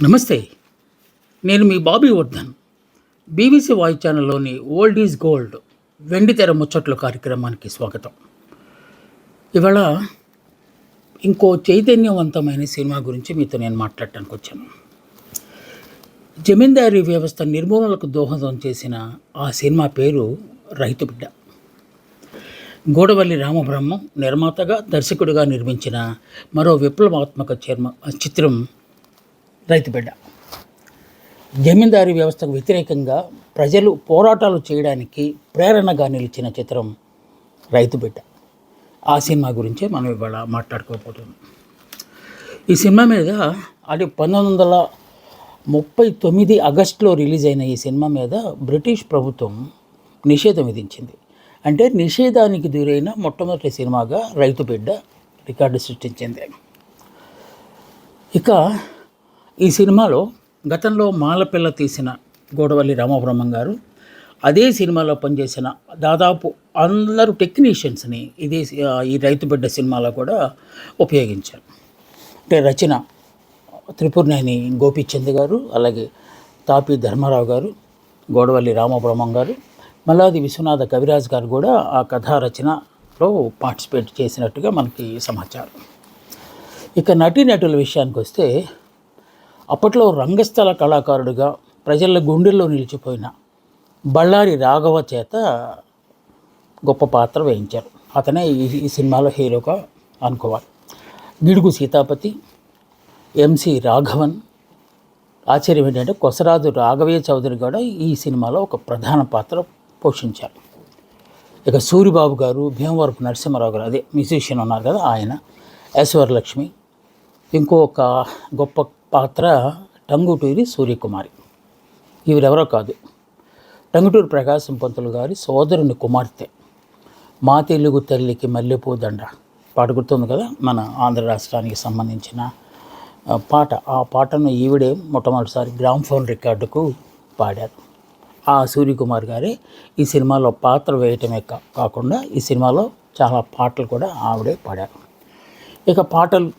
నమస్తే. నేను మీ బాబీ వర్ధన్. బీబీసీ వాయిస్ ఛానల్లోని ఓల్డ్ ఈజ్ గోల్డ్ వెండితెర ముచ్చట్లు కార్యక్రమానికి స్వాగతం. ఇవాళ ఇంకో చైతన్యవంతమైన సినిమా గురించి మీతో నేను మాట్లాడటానికి వచ్చాను. జమీందారీ వ్యవస్థ నిర్మూలనకు దోహదం చేసిన ఆ సినిమా పేరు రైతు బిడ్డ. గూడవల్లి రామబ్రహ్మం నిర్మాతగా, దర్శకుడిగా నిర్మించిన మరో విప్లవాత్మక చిత్రం రైతు బిడ్డ. జమీందారీ వ్యవస్థకు వ్యతిరేకంగా ప్రజలు పోరాటాలు చేయడానికి ప్రేరణగా నిలిచిన చిత్రం రైతు బిడ్డ. ఆ సినిమా గురించే మనం ఇవాళ మాట్లాడుకోబోతున్నాం. ఈ సినిమా మీద అది 1939 ఆగస్టులో రిలీజ్ అయిన ఈ సినిమా మీద బ్రిటిష్ ప్రభుత్వం నిషేధం విధించింది. అంటే నిషేధానికి గురైన మొట్టమొదటి సినిమాగా రైతు బిడ్డ రికార్డు సృష్టించింది. ఇక ఈ సినిమాలో గతంలో మాలపిల్ల తీసిన గూడవల్లి రామబ్రహ్మం గారు, అదే సినిమాలో పనిచేసిన దాదాపు అందరూ టెక్నీషియన్స్ని ఈ రైతు బిడ్డ సినిమాలో కూడా ఉపయోగించారు. అంటే రచన త్రిపురనేని గోపీచంద్ గారు, అలాగే తాపి ధర్మారావు గారు, గూడవల్లి రామబ్రహ్మం గారు, మల్లాది విశ్వనాథ కవిరాజ్ గారు కూడా ఆ కథా రచనలో పార్టిసిపేట్ చేసినట్టుగా మనకి సమాచారం. ఇక నటీనటుల విషయానికి వస్తే, అప్పట్లో రంగస్థల కళాకారుడిగా ప్రజల గుండెల్లో నిలిచిపోయిన బళ్ళారి రాఘవ చేత గొప్ప పాత్ర వేయించారు. అతనే ఈ సినిమాలో హీరోగా అనుకోవాలి. గిడుగు సీతాపతి, ఎంసి రాఘవన్. ఆశ్చర్యం ఏంటంటే కొసరాజు రాఘవయ్య చౌదరి కూడా ఈ సినిమాలో ఒక ప్రధాన పాత్ర పోషించారు. ఇక సూరిబాబు గారు, భీమవరపు నరసింహారావు గారు, అదే మ్యూజిషియన్ ఉన్నారు కదా ఆయన, ఐశ్వర్యలక్ష్మి. ఇంకొక గొప్ప పాత్ర టంగుటూరి సూర్యకుమారి. వీరెవరో కాదు, టంగుటూరి ప్రకాశం పంతులు గారి సోదరుని కుమార్తె. మా తెలుగు తల్లికి మల్లెపూ దండ పాట గుర్తుంది కదా, మన ఆంధ్ర రాష్ట్రానికి సంబంధించిన పాట. ఆ పాటను ఈవిడే మొట్టమొదటిసారి గ్రామ్ఫోన్ రికార్డుకు పాడారు. ఆ సూర్యకుమార్ గారే ఈ సినిమాలో పాత్ర వేయటమే కాకుండా ఈ సినిమాలో చాలా పాటలు కూడా ఆవిడే పాడారు. ఇక పాటలు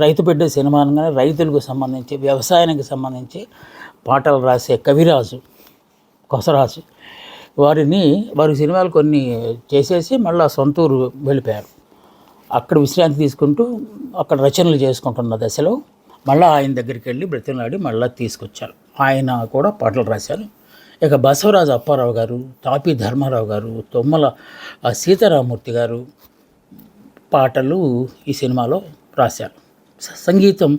రైతు బిడ్డ సినిమా అనగానే రైతులకు సంబంధించి, వ్యవసాయానికి సంబంధించి పాటలు రాసే కవిరాజు కొసరాజు వారి సినిమాలు కొన్ని చేసేసి మళ్ళీ సొంతూరు వెళ్ళిపోయారు. అక్కడ విశ్రాంతి తీసుకుంటూ అక్కడ రచనలు చేసుకుంటున్న దశలో మళ్ళీ ఆయన దగ్గరికి వెళ్ళి బ్రతిమలాడి మళ్ళీ తీసుకొచ్చారు. ఆయన కూడా పాటలు రాశారు. ఇక బసవరాజు అప్పారావు గారు, తాపి ధర్మారావు గారు, తొమ్మల సీతారామూర్తి గారు పాటలు ఈ సినిమాలో రాశారు. సంగీతం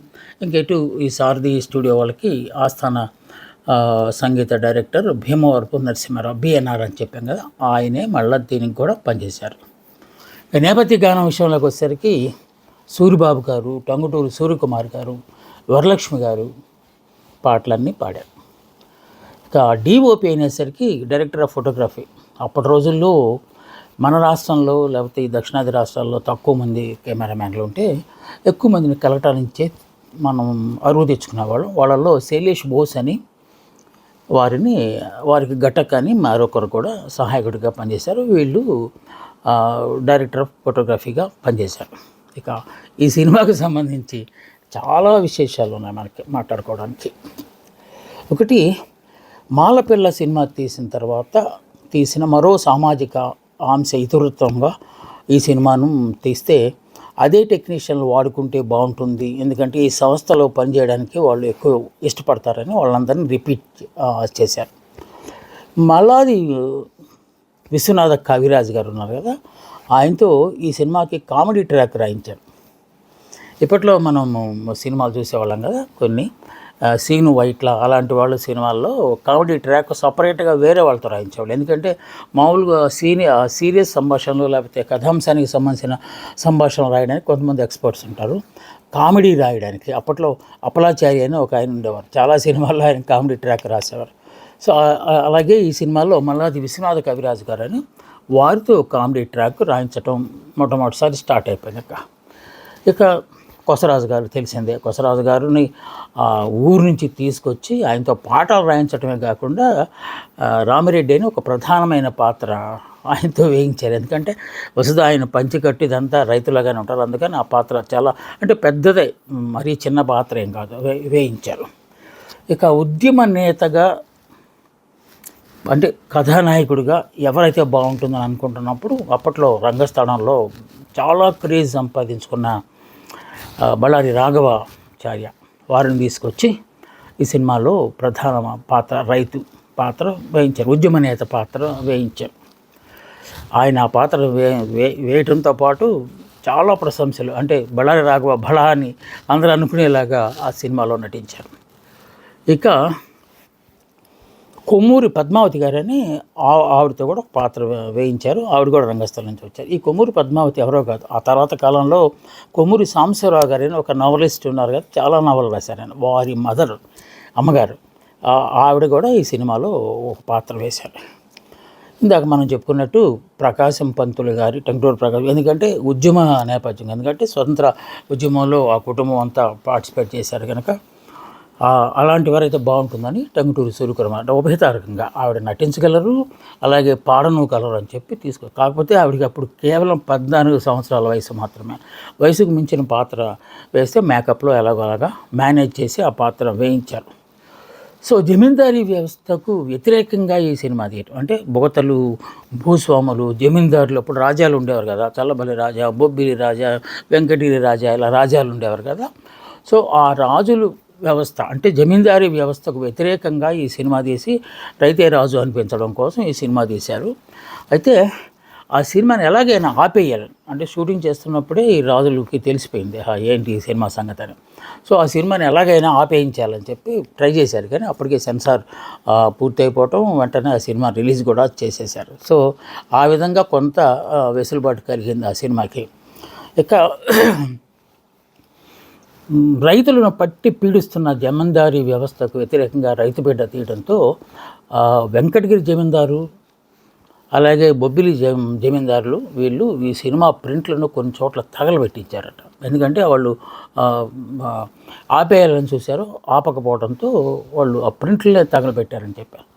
ఇంకెటు ఈ సారథి స్టూడియో వాళ్ళకి ఆస్థాన సంగీత డైరెక్టర్ భీమవరపు నరసింహారావు, బిఎన్ఆర్ అని చెప్పాం కదా, ఆయనే మళ్ళీ దీనికి కూడా పనిచేశారు. నేపథ్య గానం విషయంలోకి వచ్చేసరికి సూరిబాబు గారు, టంగుటూరి సూర్యకుమార్ గారు, వరలక్ష్మి గారు పాటలన్నీ పాడారు. ఇక డిఓపి అయినేసరికి డైరెక్టర్ ఆఫ్ ఫోటోగ్రఫీ. అప్పటి రోజుల్లో మన రాష్ట్రంలో లేకపోతే ఈ దక్షిణాది రాష్ట్రాల్లో తక్కువ మంది కెమెరామ్యాన్లు ఉంటే ఎక్కువ మందిని కలగటానించే మనం అరువు తెచ్చుకునేవాళ్ళం. వాళ్ళల్లో శైలేష్ బోస్ అని వారికి ఘటక్ అని మరొకరు కూడా సహాయకుడిగా పనిచేశారు. వీళ్ళు డైరెక్టర్ ఆఫ్ ఫోటోగ్రఫీగా పనిచేశారు. ఇక ఈ సినిమాకి సంబంధించి చాలా విశేషాలు ఉన్నాయి మనకి మాట్లాడుకోవడానికి. ఒకటి, మాలపిల్ల సినిమా తీసిన తర్వాత తీసిన మరో సామాజిక అంశ ఇతివృత్తంగా ఈ సినిమాను తీస్తే అదే టెక్నీషియన్లు వాడుకుంటే బాగుంటుంది, ఎందుకంటే ఈ సంస్థలో పనిచేయడానికి వాళ్ళు ఎక్కువ ఇష్టపడతారని వాళ్ళందరినీ రిపీట్ చేశారు. మల్లాది విశ్వనాథ కవిరాజ్ గారు ఉన్నారు కదా, ఆయనతో ఈ సినిమాకి కామెడీ ట్రాక్ రాయించారు. ఇప్పట్లో మనం సినిమాలు చూసేవాళ్ళం కదా, కొన్ని సీను వైట్ల అలాంటి వాళ్ళు సినిమాల్లో కామెడీ ట్రాక్ సపరేట్గా వేరే వాళ్ళతో రాయించేవాళ్ళు. ఎందుకంటే మామూలుగా సీరియస్ సంభాషణలు లేకపోతే కథాంశానికి సంబంధించిన సంభాషణలు రాయడానికి కొంతమంది ఎక్స్పర్ట్స్ ఉంటారు. కామెడీ రాయడానికి అప్పట్లో అప్పలాచారి అని ఒక ఆయన ఉండేవారు, చాలా సినిమాల్లో ఆయన కామెడీ ట్రాక్ రాసేవారు. సో అలాగే ఈ సినిమాలో మల్లాది విశ్వనాథ కవిరాజు గారు అని వారితో కామెడీ ట్రాక్ రాయించడం మొట్టమొదటిసారి స్టార్ట్ అయిపోయింది. ఇక కొసరాజు గారు తెలిసిందే, కొసరాజు గారిని ఊరు నుంచి తీసుకొచ్చి ఆయనతో పాటలు రాయించడమే కాకుండా రామిరెడ్డి అని ఒక ప్రధానమైన పాత్ర ఆయనతో వేయించారు. ఎందుకంటే వసుధ ఆయన పంచికట్టు ఇదంతా రైతులాగానే ఉంటారు, అందుకని ఆ పాత్ర చాలా అంటే పెద్దదే, మరీ చిన్న పాత్ర ఏం కాదు, వేయించారు. ఇక ఉద్యమ నేతగా అంటే కథానాయకుడిగా ఎవరైతే బాగుంటుందని అనుకుంటున్నప్పుడు అప్పట్లో రంగస్థానంలో చాలా క్రేజ్ సంపాదించుకున్న బళ్ళారి రాఘవాచార్య వారిని తీసుకొచ్చి ఈ సినిమాలో ప్రధాన పాత్ర రైతు పాత్ర వేయించారు, ఉద్యమ నేత పాత్ర వేయించారు. ఆయన ఆ పాత్ర వేయటంతో పాటు చాలా ప్రశంసలు, అంటే బళ్ళారి రాఘవ బళ అని అందరూ అనుకునేలాగా ఆ సినిమాలో నటించారు. ఇక కొమ్మూరి పద్మావతి గారని ఆవిడతో కూడా ఒక పాత్ర వేయించారు. ఆవిడ కూడా రంగస్థలం నుంచి వచ్చారు. ఈ కొమ్మూరి పద్మావతి ఎవరో కాదు, ఆ తర్వాత కాలంలో కొమ్మూరి సాంబశివరావు గారని ఒక నవలిస్ట్ ఉన్నారు కదా, చాలా నవలు రాశారు ఆయన, వారి మదర్ అమ్మగారు ఆవిడ కూడా ఈ సినిమాలో ఒక పాత్ర వేశారు. ఇందాక మనం చెప్పుకున్నట్టు ప్రకాశం పంతులు గారి టంగుటూరి ప్రకాశం, ఎందుకంటే ఉద్యమ నేపథ్యం, ఎందుకంటే స్వతంత్ర ఉద్యమంలో ఆ కుటుంబం అంతా పార్టిసిపేట్ చేశారు కనుక అలాంటి వారైతే బాగుంటుందని టంగుటూరి సూర్యకుమార్ అంటే ఉభయతారకంగా ఆవిడ నటించగలరు, అలాగే పాడనుగలరు అని చెప్పి కాకపోతే ఆవిడకి అప్పుడు కేవలం 14 సంవత్సరాల వయసు మాత్రమే. వయసుకు మించిన పాత్ర వేస్తే మేకప్లో ఎలాగోలాగా మేనేజ్ చేసి ఆ పాత్ర వేయించారు. సో జమీందారీ వ్యవస్థకు వ్యతిరేకంగా ఈ సినిమా తీయటం, అంటే బొగతలు, భూస్వాములు, జమీందారులు, అప్పుడు రాజాలు ఉండేవారు కదా, చల్లబల్లి రాజా, బొబ్బిలి రాజా, వెంకటగిరి రాజా, ఇలా రాజాలు ఉండేవారు కదా. సో ఆ రాజులు వ్యవస్థ అంటే జమీందారీ వ్యవస్థకు వ్యతిరేకంగా ఈ సినిమా తీసి రైతే రాజు అనిపించడం కోసం ఈ సినిమా తీశారు. అయితే ఆ సినిమాని ఎలాగైనా ఆపేయాలి, అంటే షూటింగ్ చేస్తున్నప్పుడే ఈ రాజులకి తెలిసిపోయింది ఏంటి ఈ సినిమా సంగతి అని. సో ఆ సినిమాని ఎలాగైనా ఆపేయించాలని చెప్పి ట్రై చేశారు, కానీ అప్పటికే సెన్సార్ పూర్తయిపోవటం వెంటనే ఆ సినిమా రిలీజ్ కూడా చేసేశారు. సో ఆ విధంగా కొంత వెసులుబాటు కలిగింది ఆ సినిమాకి. ఇక రైతులను పట్టి పీడిస్తున్న జమీందారీ వ్యవస్థకు వ్యతిరేకంగా రైతు బిడ్డ తీయడంతో వెంకటగిరి జమీందారు, అలాగే బొబ్బిలి జమీందారులు వీళ్ళు ఈ సినిమా ప్రింట్లను కొన్ని చోట్ల తగలబెట్టించారట. ఎందుకంటే వాళ్ళు ఆపేయాలని చూశారు, ఆపకపోవడంతో వాళ్ళు ఆ ప్రింట్లనే తగలబెట్టారని చెప్పారు.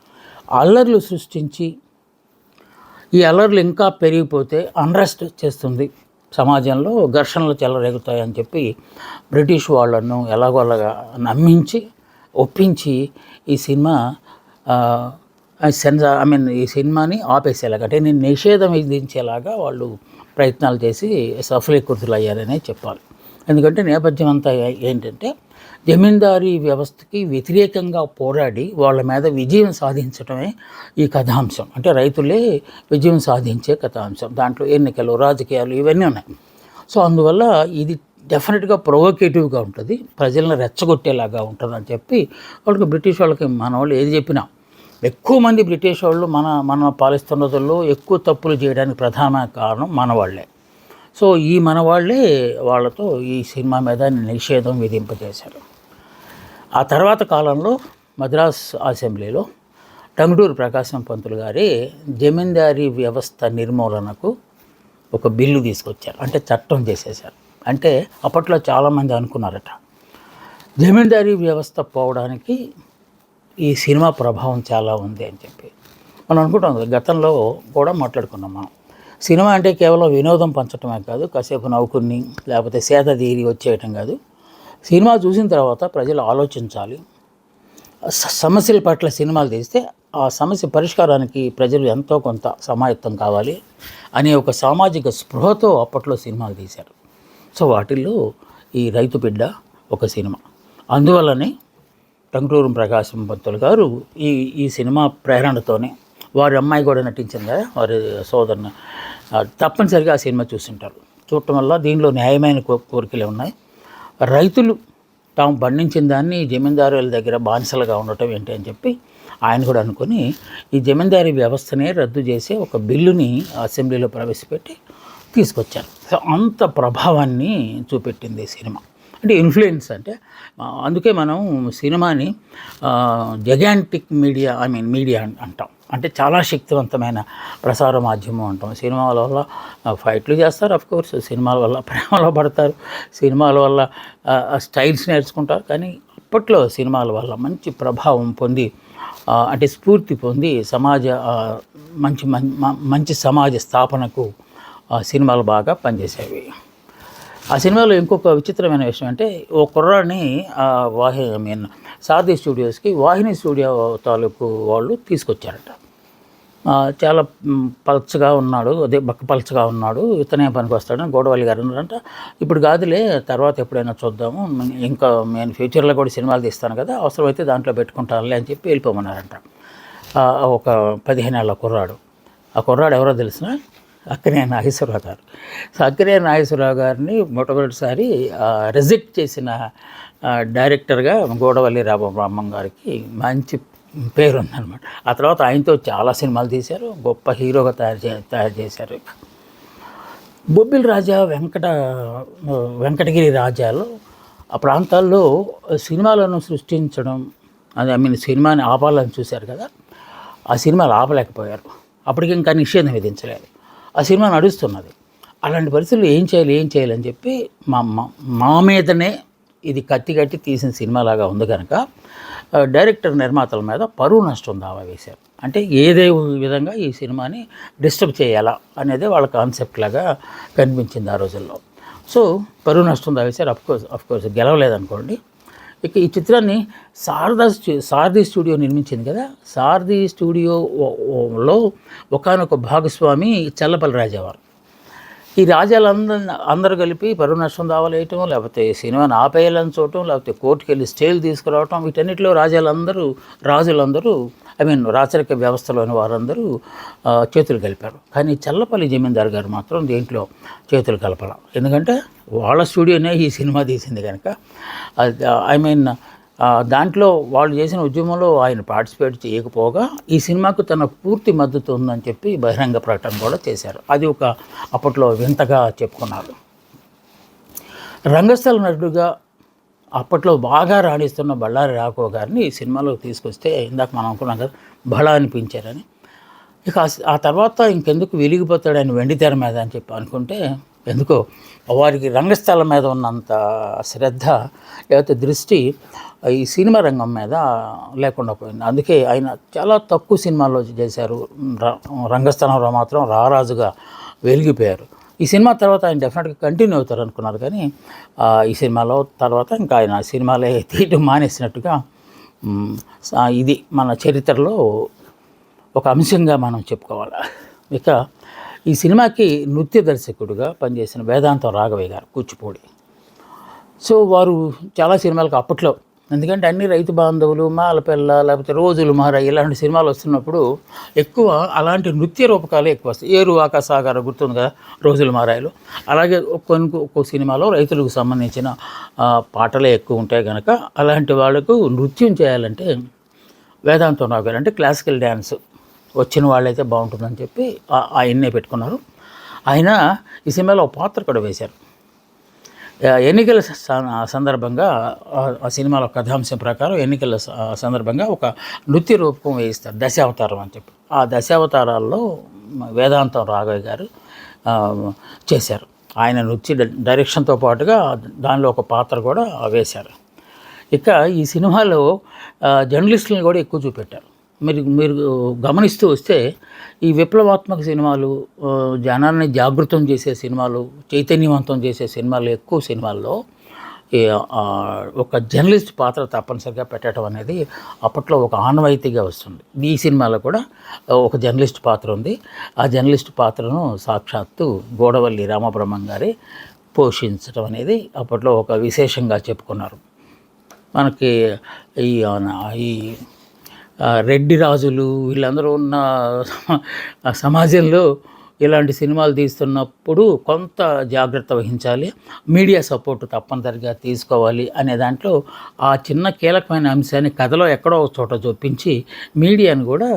అల్లర్లు సృష్టించి ఈ అల్లర్లు ఇంకా పెరిగిపోతే అన్రెస్ట్ చేస్తుంది, సమాజంలో ఘర్షణలు చెలరేగుతాయని చెప్పి బ్రిటిష్ వాళ్ళను ఎలాగోలాగా నమ్మించి ఒప్పించి ఈ సినిమా ఈ సినిమాని ఆపేసేలాగా, అంటే నేను నిషేధం విధించేలాగా వాళ్ళు ప్రయత్నాలు చేసి సఫలీకృతులు అయ్యారనే చెప్పాలి. ఎందుకంటే నేపథ్యం అంతా ఏంటంటే జమీందారీ వ్యవస్థకి వ్యతిరేకంగా పోరాడి వాళ్ళ మీద విజయం సాధించడమే ఈ కథాంశం. అంటే రైతులే విజయం సాధించే కథాంశం, దాంట్లో ఎన్నికలు, రాజకీయాలు ఇవన్నీ ఉన్నాయి. సో అందువల్ల ఇది డెఫినెట్గా ప్రొవోకేటివ్గా ఉంటుంది, ప్రజలను రెచ్చగొట్టేలాగా ఉంటుందని చెప్పి వాళ్ళకి బ్రిటిష్ వాళ్ళకి మన వాళ్ళు ఏది చెప్పినా, ఎక్కువ మంది బ్రిటిష్ వాళ్ళు మన పాలిస్తున్న రోజుల్లో ఎక్కువ తప్పులు చేయడానికి ప్రధాన కారణం మన వాళ్ళే. సో ఈ మన వాళ్ళే వాళ్ళతో ఈ సినిమా మీద నిషేధం విధింపజేశారు. ఆ తర్వాత కాలంలో మద్రాస్ అసెంబ్లీలో టంగుటూరి ప్రకాశం పంతులు గారి జమీందారీ వ్యవస్థ నిర్మూలనకు ఒక బిల్లు తీసుకొచ్చారు, అంటే చట్టం చేసేశారు. అంటే అప్పట్లో చాలామంది అనుకున్నారట జమీందారీ వ్యవస్థ పోవడానికి ఈ సినిమా ప్రభావం చాలా ఉంది అని చెప్పి. మనం అనుకుంటాం, గతంలో కూడా మాట్లాడుకున్నాం మనం, సినిమా అంటే కేవలం వినోదం పంచడమే కాదు, కాసేపు నవ్వుకుని లేకపోతే సేద తీరి వచ్చేయటం కాదు. సినిమా చూసిన తర్వాత ప్రజలు ఆలోచించాలి, సమస్యల పట్ల సినిమాలు తీస్తే ఆ సమస్య పరిష్కారానికి ప్రజలు ఎంతో కొంత సమాయత్తం కావాలి అనే ఒక సామాజిక స్పృహతో అప్పట్లో సినిమాలు తీశారు. సో వాటిల్లో ఈ రైతు బిడ్డ ఒక సినిమా. అందువల్లనే టంగుటూరి ప్రకాశం పంతులు గారు ఈ సినిమా ప్రేరణతోనే, వారి అమ్మాయి కూడా నటించింది కదా, వారి సోదరుని, తప్పనిసరిగా ఆ సినిమా చూసింటారు. చూడటం వల్ల దీనిలో న్యాయమైన కోరికలే ఉన్నాయి. రైతులు తాము పండించిన దాన్ని జమీందారుల దగ్గర బానిసలుగా ఉండటం ఏంటి అని చెప్పి ఆయన కూడా అనుకుని ఈ జమీందారీ వ్యవస్థనే రద్దు చేసే ఒక బిల్లుని అసెంబ్లీలో ప్రవేశపెట్టి తీసుకొచ్చారు. సో అంత ప్రభావాన్ని చూపెట్టింది సినిమా, అంటే ఇన్ఫ్లుయెన్స్. అంటే అందుకే మనం సినిమాని జగాంటిక్ మీడియా అంటాం, అంటే చాలా శక్తివంతమైన ప్రసార మాధ్యమం అంటాం. సినిమాల వల్ల ఫైట్లు చేస్తారు, అఫ్కోర్స్, సినిమాల వల్ల ప్రేమలో పడతారు, సినిమాల వల్ల స్టైల్స్ నేర్చుకుంటారు. కానీ అప్పట్లో సినిమాల వల్ల మంచి ప్రభావం పొంది, అంటే స్ఫూర్తి పొంది మంచి సమాజ స్థాపనకు సినిమాలు బాగా పనిచేసేవి. ఆ సినిమాలో ఇంకొక విచిత్రమైన విషయం అంటే, ఓ కుర్రాడిని సారథి స్టూడియోస్కి వాహిని స్టూడియో తాలూకు వాళ్ళు తీసుకొచ్చారట. చాలా పలచగా ఉన్నాడు, అదే బక్క పలచగా ఉన్నాడు, ఇతనే పనికి వస్తాడని గోడవల్లి గారు అన్నారంట. ఇప్పుడు కాదులే, తర్వాత ఎప్పుడైనా చూద్దాము, ఇంకా నేను ఫ్యూచర్లో కూడా సినిమాలు తీస్తాను కదా, అవసరమైతే దాంట్లో పెట్టుకుంటానులే అని చెప్పి వెళ్ళిపోమన్నారంట. ఒక 15 ఏళ్ల కుర్రాడు. ఆ కుర్రాడు ఎవరో తెలిసిన అక్కినేని నాగేశ్వరరావు గారు. సో అక్కినేని నాగేశ్వరరావు గారిని మొట్టమొదటిసారి రిజెక్ట్ చేసిన డైరెక్టర్గా గోడవల్లి రామబ్రహ్మం గారికి మంచి పేరు ఉందన్నమాట. ఆ తర్వాత ఆయనతో చాలా సినిమాలు తీశారు, గొప్ప హీరోగా తయారు చేశారు. బొబ్బిలి రాజా, వెంకటగిరి రాజాలు ఆ ప్రాంతాల్లో సినిమాలను సృష్టించడం, అది సినిమాని ఆపాలని చూశారు కదా, ఆ సినిమాలు ఆపలేకపోయారు. అప్పటికి ఇంకా నిషేధం విధించలేదు, ఆ సినిమా నడుస్తున్నది. అలాంటి పరిస్థితులు ఏం చేయాలి అని చెప్పి మా మీదనే ఇది కత్తి తీసిన సినిమాలాగా ఉంది కనుక డైరెక్టర్ నిర్మాతల మీద పరువు నష్టం దావా వేశారు. అంటే ఏదే విధంగా ఈ సినిమాని డిస్టర్బ్ చేయాలా అనేది వాళ్ళ కాన్సెప్ట్ లాగా కనిపించింది ఆ రోజుల్లో. సో పరువు నష్టం దావా వేశారు. అఫ్కోర్స్ గెలవలేదనుకోండి. ఇక ఈ చిత్రాన్ని సారథి స్టూడియో నిర్మించింది కదా, సారథి స్టూడియోలో ఒకానొక భాగస్వామి చల్లపల్లి రాజావారు. ఈ రాజాలందరూ కలిపి పరువు నష్టం దావలేయటం, లేకపోతే సినిమాని ఆపేయాలని చూడటం, లేకపోతే కోర్టుకు వెళ్ళి స్టేలు తీసుకురావటం, వీటన్నిటిలో రాజులందరూ రాచరిక వ్యవస్థలోని వారందరూ చేతులు కలిపారు. కానీ చల్లపల్లి జమీందారు గారు మాత్రం దేంట్లో చేతులు కలపాల. ఎందుకంటే వాళ్ళ స్టూడియోనే ఈ సినిమా తీసింది కనుక. దాంట్లో వాళ్ళు చేసిన ఉద్యమంలో ఆయన పార్టిసిపేట్ చేయకపోగా ఈ సినిమాకు తన పూర్తి మద్దతు ఉందని చెప్పి బహిరంగ ప్రకటన కూడా చేశారు. అది అప్పట్లో వింతగా చెప్పుకున్నారు. రంగస్థల నటుడుగా అప్పట్లో బాగా రాణిస్తున్న బళ్ళారి రాఘవ గారిని ఈ సినిమాలోకి తీసుకొస్తే ఇందాక మనం అనుకున్నాం కదా, బళ అనిపించారని. ఇక ఆ తర్వాత ఇంకెందుకు వెలిగిపోతాడని వెండితెర మీద అని చెప్పి అనుకుంటే, ఎందుకో వారికి రంగస్థలం మీద ఉన్నంత శ్రద్ధ లేకపోతే దృష్టి ఈ సినిమా రంగం మీద లేకుండా పోయింది. అందుకే ఆయన చాలా తక్కువ సినిమాల్లో చేశారు. రంగస్థలంలో మాత్రం రారాజుగా వెలిగిపోయారు. ఈ సినిమా తర్వాత ఆయన డెఫినెట్గా కంటిన్యూ అవుతారు అనుకున్నారు, కానీ ఈ సినిమాలో తర్వాత ఇంకా ఆయన సినిమాలే తీయటం మానేసినట్టుగా ఇది మన చరిత్రలో ఒక అంశంగా మనం చెప్పుకోవాలి. ఇక ఈ సినిమాకి నృత్య దర్శకుడిగా పనిచేసిన వేదాంతం రాఘవయ్య గారు, కూచిపూడి. సో వారు చాలా సినిమాలకు అప్పట్లో, ఎందుకంటే అన్ని రైతు బాంధవులు, మాలపిల్ల, లేకపోతే రోజులు మారా ఇలాంటి సినిమాలు వస్తున్నప్పుడు ఎక్కువ అలాంటి నృత్య రూపకాలే ఎక్కువ వస్తాయి. ఏరు ఆకాశాగారు గుర్తుంది కదా, రోజులు మారాయిలు. అలాగే ఒక్కో సినిమాలో రైతులకు సంబంధించిన పాటలే ఎక్కువ ఉంటాయి కనుక అలాంటి వాళ్ళకు నృత్యం చేయాలంటే వేదాంతం రావు గారు, అంటే క్లాసికల్ డ్యాన్స్ వచ్చిన వాళ్ళైతే బాగుంటుందని చెప్పి ఆయన్నే పెట్టుకున్నారు. ఆయన ఈ సినిమాలో పాత్ర కూడా వేశారు. ఎన్నికల సందర్భంగా ఆ సినిమాలో కథాంశం ప్రకారం ఎన్నికల సందర్భంగా ఒక నృత్య రూపం వేయిస్తారు, దశావతారం అని చెప్పి. ఆ దశావతారాల్లో వేదాంతం రాఘవయ్య గారు చేశారు. ఆయన నృత్య డైరెక్షన్తో పాటుగా దానిలో ఒక పాత్ర కూడా వేశారు. ఇక ఈ సినిమాలో జర్నలిస్టులను కూడా ఎక్కువ చూపెట్టారు. మీరు గమనిస్తూ వస్తే ఈ విప్లవాత్మక సినిమాలు, జనాన్ని జాగృతం చేసే సినిమాలు, చైతన్యవంతం చేసే సినిమాలు, ఎక్కువ సినిమాల్లో ఒక జర్నలిస్ట్ పాత్ర తప్పనిసరిగా పెట్టడం అనేది అప్పట్లో ఒక ఆనవాయితీగా వస్తుంది. ఈ సినిమాలో కూడా ఒక జర్నలిస్ట్ పాత్ర ఉంది. ఆ జర్నలిస్ట్ పాత్రను సాక్షాత్తు గోడవల్లి రామబ్రహ్మం గారే పోషించడం అనేది అప్పట్లో ఒక విశేషంగా చెప్పుకున్నారు. మనకి ఈ రెడ్డి రాజులు వీళ్ళందరూ ఉన్న సమాజంలో ఇలాంటి సినిమాలు తీస్తున్నప్పుడు కొంత జాగ్రత్త వహించాలి, మీడియా సపోర్ట్ తప్పనిసరిగా తీసుకోవాలి అనే దాంట్లో ఆ చిన్న కీలకమైన అంశాన్ని కథలో ఎక్కడో ఒక చోట చూపించి మీడియాను కూడా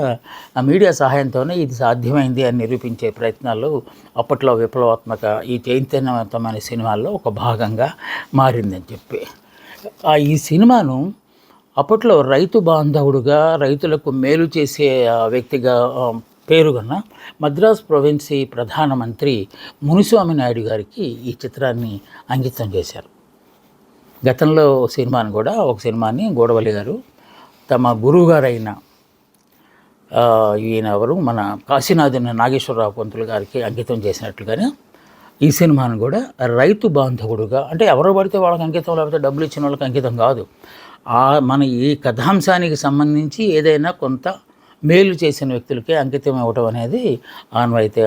ఆ మీడియా సహాయంతోనే ఇది సాధ్యమైంది అని నిరూపించే ప్రయత్నాలు అప్పట్లో విప్లవాత్మక ఈ చైతన్యవంతమైన సినిమాల్లో ఒక భాగంగా మారిందని చెప్పి ఈ సినిమాను అప్పట్లో రైతు బాంధవుడుగా, రైతులకు మేలు చేసే వ్యక్తిగా పేరుగన్న మద్రాస్ ప్రొవిన్సీ ప్రధానమంత్రి మునిస్వామి నాయుడు గారికి ఈ చిత్రాన్ని అంకితం చేశారు. గతంలో ఒక సినిమాని గోడవల్లి గారు తమ గురువుగారైన ఈయన ఎవరు మన కాశీనాథుని నాగేశ్వరరావు పంతులు గారికి అంకితం చేసినట్లుగానే ఈ సినిమాను కూడా రైతు బాంధవుడుగా, అంటే ఎవరో పడితే వాళ్ళకి అంకితం, లేకపోతే డబ్బులు ఇచ్చిన వాళ్ళకి అంకితం కాదు, మన ఈ కథాంశానికి సంబంధించి ఏదైనా కొంత మేలు చేసిన వ్యక్తులకే అంకితం ఇవ్వటం అనేది ఆనవాయితీ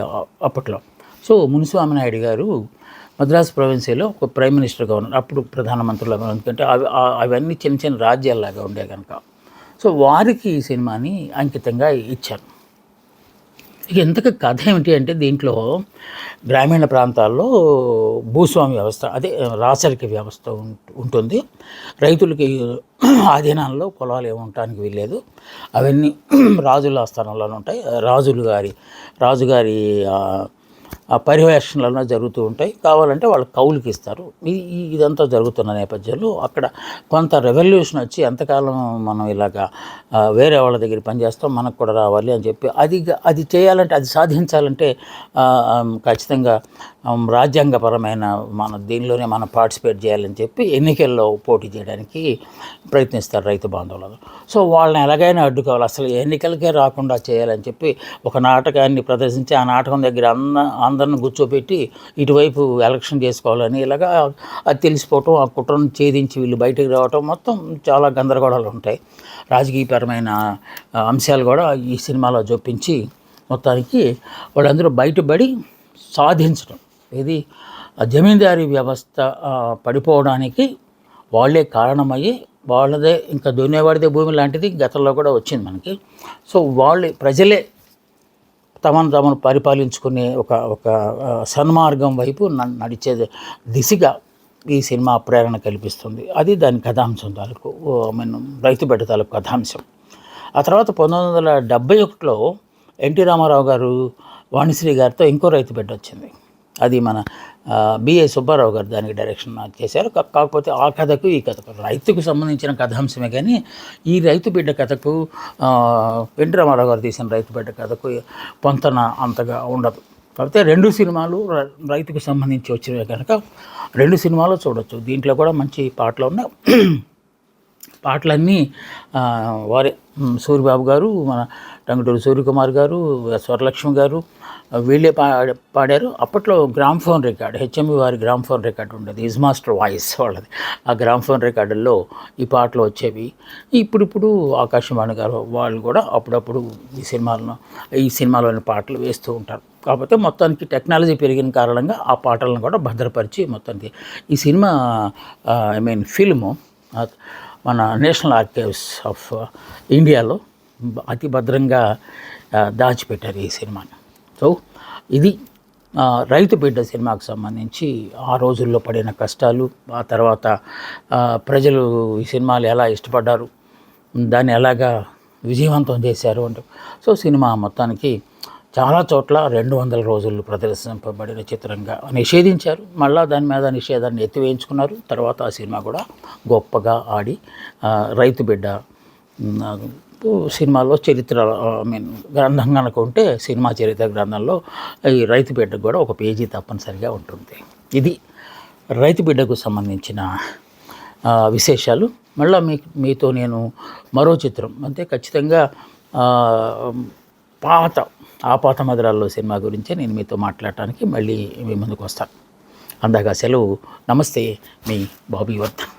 అప్పట్లో. సో మునిస్వామి నాయుడు గారు మద్రాసు ప్రొవిన్సీలో ఒక ప్రైమ్ మినిస్టర్గా ఉన్నారు, అప్పుడు ప్రధానమంత్రులు. ఎందుకంటే అవన్నీ చిన్న చిన్న రాజ్యాల్లాగా ఉండే కనుక సో వారికి ఈ సినిమాని అంకితంగా ఇచ్చారు. ఇక ఇంతకు కథ ఏమిటి అంటే, దీంట్లో గ్రామీణ ప్రాంతాల్లో భూస్వామి వ్యవస్థ, అదే రాచరిక వ్యవస్థ ఉంటుంది. రైతులకి ఆధీనంలో పొలాలు ఏమి ఉండటానికి వీల్లేదు, అవన్నీ రాజుల ఆస్థానంలోనే ఉంటాయి. రాజుగారి పర్యవేక్షణలో జరుగుతూ ఉంటాయి. కావాలంటే వాళ్ళు కౌలుకి ఇస్తారు. ఇదంతా జరుగుతున్న నేపథ్యంలో అక్కడ కొంత రెవల్యూషన్ వచ్చి, ఎంతకాలం మనం ఇలాగా వేరే వాళ్ళ దగ్గర పనిచేస్తాం, మనకు కూడా రావాలి అని చెప్పి అది చేయాలంటే, అది సాధించాలంటే ఖచ్చితంగా రాజ్యాంగపరమైన దీనిలోనే మనం పార్టిసిపేట్ చేయాలని చెప్పి ఎన్నికల్లో పోటీ చేయడానికి ప్రయత్నిస్తారు రైతు బాంధవులు. సో వాళ్ళని ఎలాగైనా అడ్డుకోవాలి, అసలు ఎన్నికలకే రాకుండా చేయాలని చెప్పి ఒక నాటకాన్ని ప్రదర్శించి ఆ నాటకం దగ్గర అందరిని కూర్చోబెట్టి ఇటువైపు ఎలక్షన్ చేసుకోవాలని ఇలాగా అది తెలిసిపోవటం, ఆ కుట్రను ఛేదించి వీళ్ళు బయటకు రావటం, మొత్తం చాలా గందరగోళాలు ఉంటాయి. రాజకీయపరమైన అంశాలు కూడా ఈ సినిమాలో చూపించి మొత్తానికి వాళ్ళందరూ బయటపడి సాధించడం, ఇది జమీందారీ వ్యవస్థ పడిపోవడానికి వాళ్ళే కారణమయ్యి, వాళ్ళదే ఇంకా దున్నేవాడిదే భూమి లాంటిది గతంలో కూడా వచ్చింది మనకి. సో ప్రజలే తమను పరిపాలించుకునే ఒక సన్మార్గం వైపు నడిచే దిశగా ఈ సినిమా ప్రేరణ కల్పిస్తుంది. అది దాని కథాంశం తాలూకు, రైతు బిడ్డ తాలూకు కథాంశం. ఆ తర్వాత 1971లో ఎన్టీ రామారావు గారు వాణిశ్రీ గారితో ఇంకో రైతు బిడ్డ వచ్చింది. అది మన బిఏ సుబ్బారావు గారు దానికి డైరెక్షన్ చేశారు. కాకపోతే ఆ కథకు ఈ కథకు రైతుకు సంబంధించిన కథాంశమే కానీ ఈ రైతు బిడ్డ కథకు ఎన్టీ రామారావు గారు తీసిన రైతు బిడ్డ కథకు పొంతన అంతగా ఉండదు. కాకపోతే రెండు సినిమాలు రైతుకు సంబంధించి వచ్చినవి కనుక రెండు సినిమాలు చూడొచ్చు. దీంట్లో కూడా మంచి పాటలు ఉన్నాయి. పాటలన్నీ వారే, సూరిబాబు గారు, మన టంగుటూరి సూర్యకుమార్ గారు, స్వరలక్ష్మి గారు వీళ్ళే పాడారు. అప్పట్లో గ్రామ్ఫోన్ రికార్డ్, హెచ్ఎంవి వారి గ్రామ్ఫోన్ రికార్డు ఉండేది, ఇజ్ మాస్టర్ వాయిస్ వాళ్ళది. ఆ గ్రామ్ఫోన్ రికార్డుల్లో ఈ పాటలు వచ్చేవి. ఇప్పుడు ఆకాశవాణి గారు వాళ్ళు కూడా అప్పుడప్పుడు ఈ సినిమాలోని పాటలు వేస్తూ ఉంటారు. కాకపోతే మొత్తానికి టెక్నాలజీ పెరిగిన కారణంగా ఆ పాటలను కూడా భద్రపరిచి మొత్తానికి ఈ సినిమా ఫిల్ము మన నేషనల్ ఆర్కైవ్స్ ఆఫ్ ఇండియాలో అతి భద్రంగా దాచిపెట్టారు ఈ సినిమాని. సో ఇది రైతు బిడ్డ సినిమాకు సంబంధించి ఆ రోజుల్లో పడిన కష్టాలు, ఆ తర్వాత ప్రజలు ఈ సినిమాలు ఎలా ఇష్టపడ్డారు, దాన్ని ఎలాగా విజయవంతం చేశారు అంటే. సో సినిమా మొత్తానికి చాలా చోట్ల 200 రోజులు ప్రదర్శింపబడిన చిత్రంగా నిషేధించారు. మళ్ళా దాని మీద నిషేధాన్ని ఎత్తివేయించుకున్నారు. తర్వాత ఆ సినిమా కూడా గొప్పగా ఆడి రైతు బిడ్డ సినిమాలో చరిత్ర గ్రంథం కనుక ఉంటే సినిమా చరిత్ర గ్రంథంలో ఈ రైతు బిడ్డకు కూడా ఒక పేజీ తప్పనిసరిగా ఉంటుంది. ఇది రైతు బిడ్డకు సంబంధించిన విశేషాలు. మళ్ళీ మీతో నేను మరో చిత్రం అంటే ఖచ్చితంగా పాత మధురాల్లో సినిమా గురించే నేను మీతో మాట్లాడటానికి మళ్ళీ మీ ముందుకు వస్తాను. అందాక సెలవు. నమస్తే, మీ బాబీ వర్ధన్.